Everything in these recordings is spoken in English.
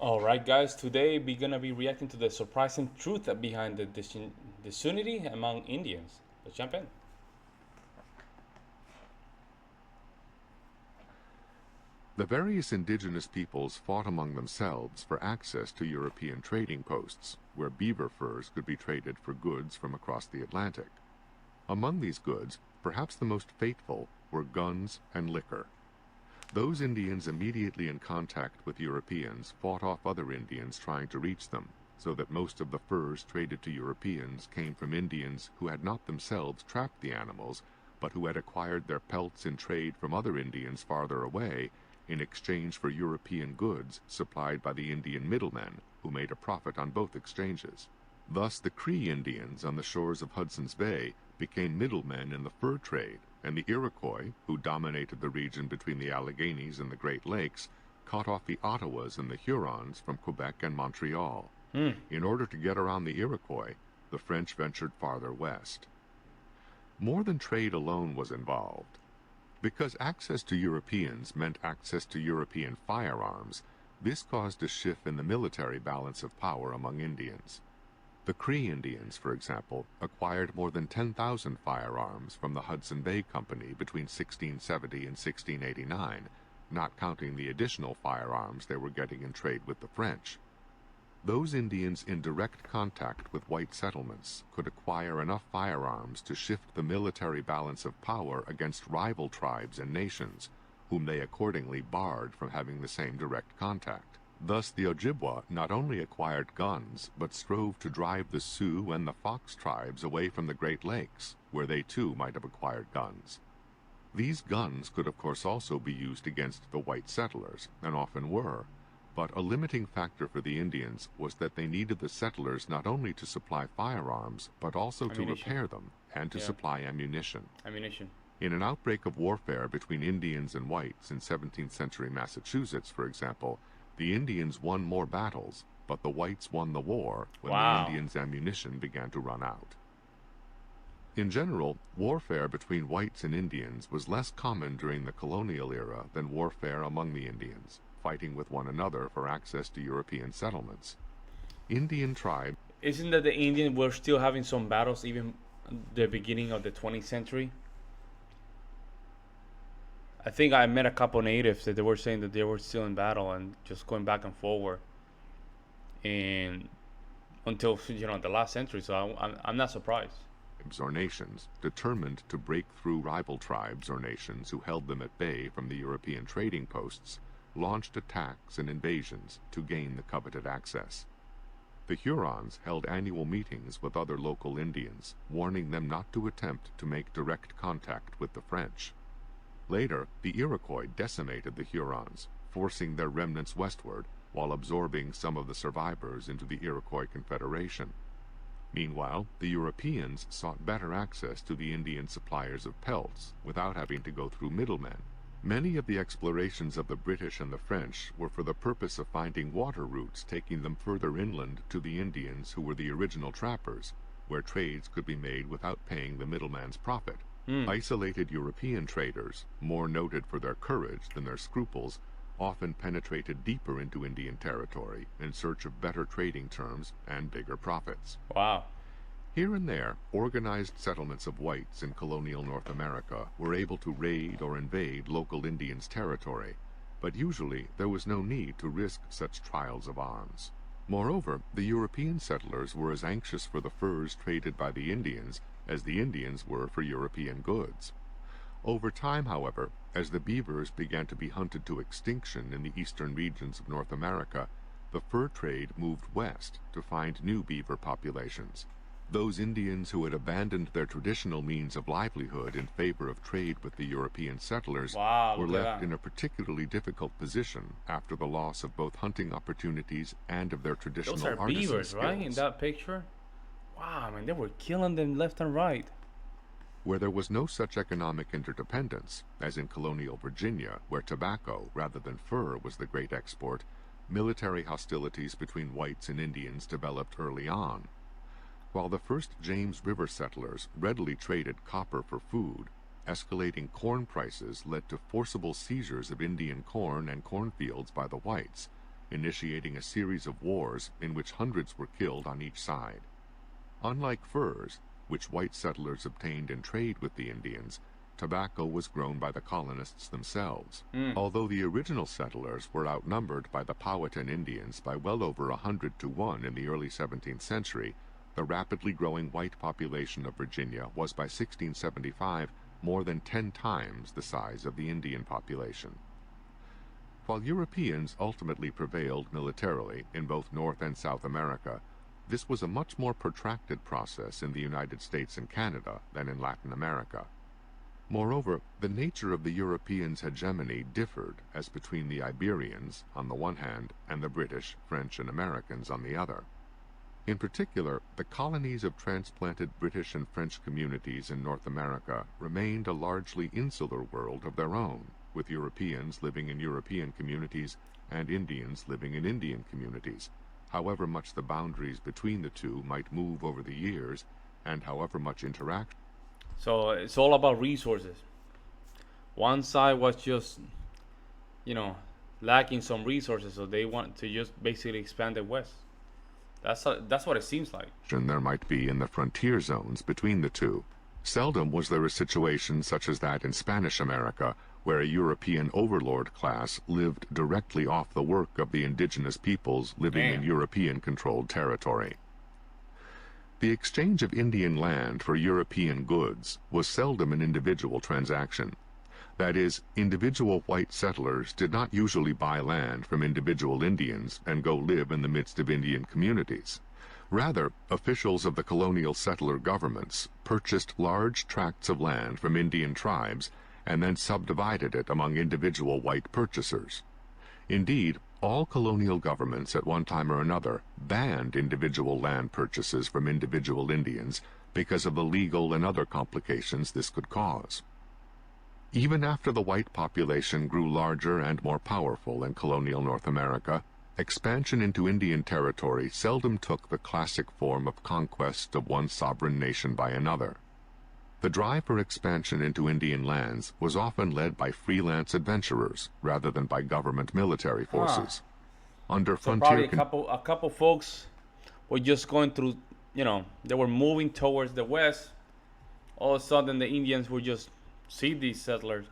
All right, guys. Today we're gonna be reacting to the surprising truth behind the disunity among Indians. Let's jump in. The various indigenous peoples fought among themselves for access to European trading posts, where beaver furs could be traded for goods from across the Atlantic. Among these goods, perhaps the most fateful were guns and liquor. Those Indians immediately in contact with Europeans fought off other Indians trying to reach them, so that most of the furs traded to Europeans came from Indians who had not themselves trapped the animals, but who had acquired their pelts in trade from other Indians farther away, in exchange for European goods supplied by the Indian middlemen, who made a profit on both exchanges. Thus the Cree Indians on the shores of Hudson's Bay became middlemen in the fur trade, and the Iroquois, who dominated the region between the Alleghenies and the Great Lakes, cut off the Ottawas and the Hurons from Quebec and Montreal. In order to get around the Iroquois, the French ventured farther west. More than trade alone was involved. Because access to Europeans meant access to European firearms, this caused a shift in the military balance of power among Indians. The Cree Indians, for example, acquired more than 10,000 firearms from the Hudson Bay Company between 1670 and 1689, not counting the additional firearms they were getting in trade with the French. Those Indians in direct contact with white settlements could acquire enough firearms to shift the military balance of power against rival tribes and nations, whom they accordingly barred from having the same direct contact. Thus the Ojibwa not only acquired guns, but strove to drive the Sioux and the Fox tribes away from the Great Lakes, where they too might have acquired guns. These guns could of course also be used against the white settlers, and often were. But a limiting factor for the Indians was that they needed the settlers not only to supply firearms, but also to Ammunition. repair them and to Yeah, supply ammunition. ammunition. In an outbreak of warfare between Indians and whites in 17th century Massachusetts, for example, the Indians won more battles, but the whites won the war when the Wow. Indians' ammunition began to run out. In general, warfare between whites and Indians was less common during the colonial era than warfare among the Indians, fighting with one another for access to European settlements. Indian tribes. Isn't that the Indians were still having some battles even the beginning of the 20th century? I think I met a couple natives that they were saying that they were still in battle and just going back and forward, and until the last century. So I'm not surprised. Or nations determined to break through rival tribes or nations who held them at bay from the European trading posts, launched attacks and invasions to gain the coveted access. The Hurons held annual meetings with other local Indians, warning them not to attempt to make direct contact with the French. Later, the Iroquois decimated the Hurons, forcing their remnants westward while absorbing some of the survivors into the Iroquois Confederation. Meanwhile, the Europeans sought better access to the Indian suppliers of pelts without having to go through middlemen. Many of the explorations of the British and the French were for the purpose of finding water routes taking them further inland to the Indians who were the original trappers, where trades could be made without paying the middleman's profit. Isolated European traders, more noted for their courage than their scruples, often penetrated deeper into Indian territory in search of better trading terms and bigger profits. Wow. Here and there, organized settlements of whites in colonial North America were able to raid or invade local Indians' territory, but usually there was no need to risk such trials of arms. Moreover, the European settlers were as anxious for the furs traded by the Indians as the Indians were for European goods. Over time, however, as the beavers began to be hunted to extinction in the eastern regions of North America, the fur trade moved west to find new beaver populations. Those Indians who had abandoned their traditional means of livelihood in favor of trade with the European settlers Wow, were look at left that. in a particularly difficult position after the loss of both hunting opportunities and of their Those traditional are artisan beavers, right? In skills. that picture. Wow, man, they were killing them left and right. Where there was no such economic interdependence, as in colonial Virginia, where tobacco rather than fur was the great export, military hostilities between whites and Indians developed early on. While the first James River settlers readily traded copper for food, escalating corn prices led to forcible seizures of Indian corn and cornfields by the whites, initiating a series of wars in which hundreds were killed on each side. Unlike furs, which white settlers obtained in trade with the Indians, tobacco was grown by the colonists themselves. Although the original settlers were outnumbered by the Powhatan Indians by well over 100 to 1 in the early 17th century, the rapidly growing white population of Virginia was by 1675 more than 10 times the size of the Indian population. While Europeans ultimately prevailed militarily in both North and South America, this was a much more protracted process in the United States and Canada than in Latin America. Moreover, the nature of the Europeans' hegemony differed as between the Iberians, on the one hand, and the British, French, and Americans on the other. In particular, the colonies of transplanted British and French communities in North America remained a largely insular world of their own, with Europeans living in European communities and Indians living in Indian communities, however much the boundaries between the two might move over the years, and however much interaction. So it's all about resources. One side was just, lacking some resources, so they want to just basically expand the West. That's what it seems like. There might be in the frontier zones between the two. Seldom was there a situation such as that in Spanish America, where a European overlord class lived directly off the work of the indigenous peoples living in European-controlled territory. The exchange of Indian land for European goods was seldom an individual transaction. That is, individual white settlers did not usually buy land from individual Indians and go live in the midst of Indian communities. Rather, officials of the colonial settler governments purchased large tracts of land from Indian tribes and then subdivided it among individual white purchasers. Indeed, all colonial governments at one time or another banned individual land purchases from individual Indians because of the legal and other complications this could cause. Even after the white population grew larger and more powerful in colonial North America, expansion into Indian territory seldom took the classic form of conquest of one sovereign nation by another. The drive for expansion into Indian lands was often led by freelance adventurers rather than by government military forces. Under So frontier probably a couple folks were just going through, they were moving towards the west. All of a sudden, the Indians would just see these settlers,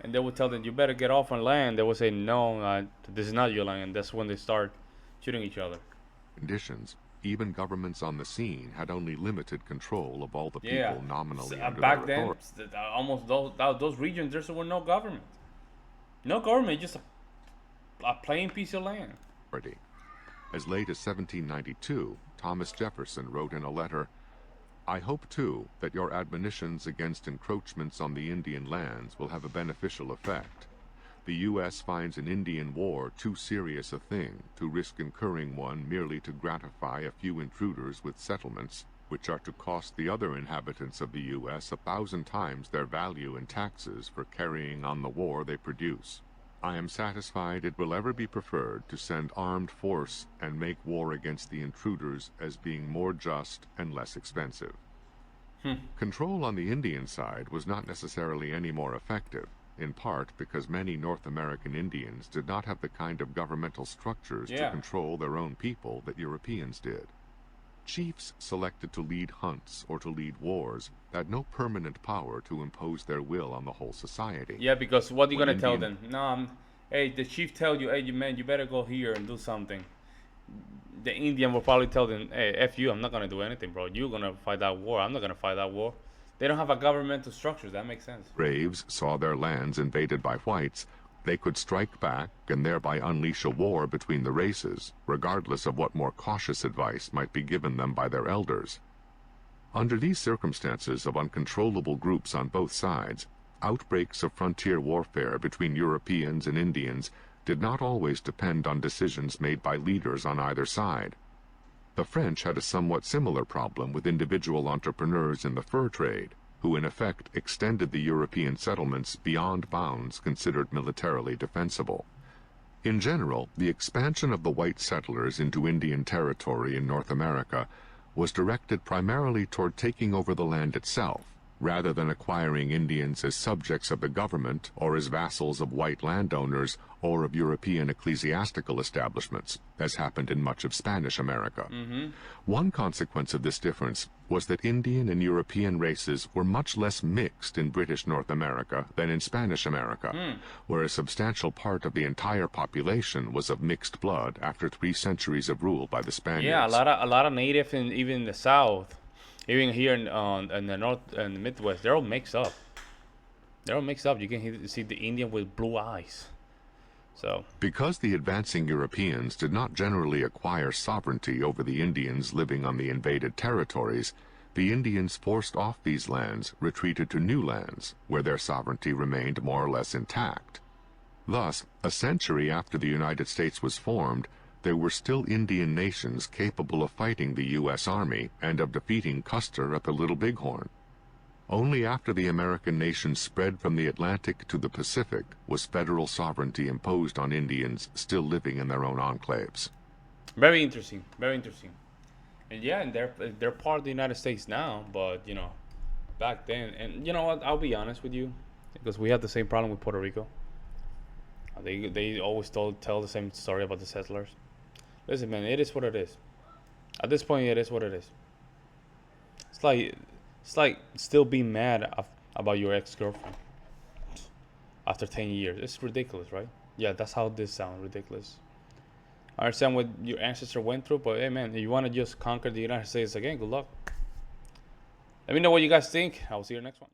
and they would tell them, "You better get off on land." They would say, "No, this is not your land." And that's when they start shooting each other. conditions, even governments on the scene had only limited control of all the people nominally under back their then, authority. almost those regions, there were no government. No government, just a plain piece of land. As late as 1792, Thomas Jefferson wrote in a letter, "I hope, too, that your admonitions against encroachments on the Indian lands will have a beneficial effect. The U.S. finds an Indian war too serious a thing to risk incurring one merely to gratify a few intruders with settlements, which are to cost the other inhabitants of the U.S. 1,000 times their value in taxes for carrying on the war they produce. I am satisfied it will ever be preferred to send armed force and make war against the intruders as being more just and less expensive." Control on the Indian side was not necessarily any more effective, in part because many North American Indians did not have the kind of governmental structures to control their own people that Europeans did. Chiefs selected to lead hunts or to lead wars had no permanent power to impose their will on the whole society. Yeah, because what are you going to tell them? No, hey, the chief tell you, "Hey, man, you better go here and do something." The Indian will probably tell them, "Hey, F you, I'm not going to do anything, bro. You're going to fight that war. I'm not going to fight that war." They don't have a governmental structure. That makes sense. Braves saw their lands invaded by whites, they could strike back and thereby unleash a war between the races, regardless of what more cautious advice might be given them by their elders. Under these circumstances of uncontrollable groups on both sides, outbreaks of frontier warfare between Europeans and Indians did not always depend on decisions made by leaders on either side. The French had a somewhat similar problem with individual entrepreneurs in the fur trade, who in effect extended the European settlements beyond bounds considered militarily defensible. In general, the expansion of the white settlers into Indian territory in North America was directed primarily toward taking over the land itself, rather than acquiring Indians as subjects of the government or as vassals of white landowners or of European ecclesiastical establishments, as happened in much of Spanish America. One consequence of this difference was that Indian and European races were much less mixed in British North America than in Spanish America, where a substantial part of the entire population was of mixed blood after 3 centuries of rule by the Spaniards. Yeah, a lot of native, and even in the South, even here in the North and the Midwest, they're all mixed up. They're all mixed up. You can see the Indian with blue eyes. So because the advancing Europeans did not generally acquire sovereignty over the Indians living on the invaded territories, the Indians forced off these lands retreated to new lands, where their sovereignty remained more or less intact. Thus, a century after the United States was formed, there were still Indian nations capable of fighting the U.S. Army and of defeating Custer at the Little Bighorn. Only after the American nation spread from the Atlantic to the Pacific was federal sovereignty imposed on Indians still living in their own enclaves. very interesting, very interesting. And yeah, and they're part of the United States now, but back then, and you know what? I'll be honest with you, because we had the same problem with Puerto Rico. They always tell the same story about the settlers. Listen, man, it is what it is. At this point, it is what it is. It's like still being mad about your ex-girlfriend after 10 years. It's ridiculous, right? Yeah, that's how this sounds, ridiculous. I understand what your ancestor went through, but hey, man, if you want to just conquer the United States again, good luck. Let me know what you guys think. I'll see you next one.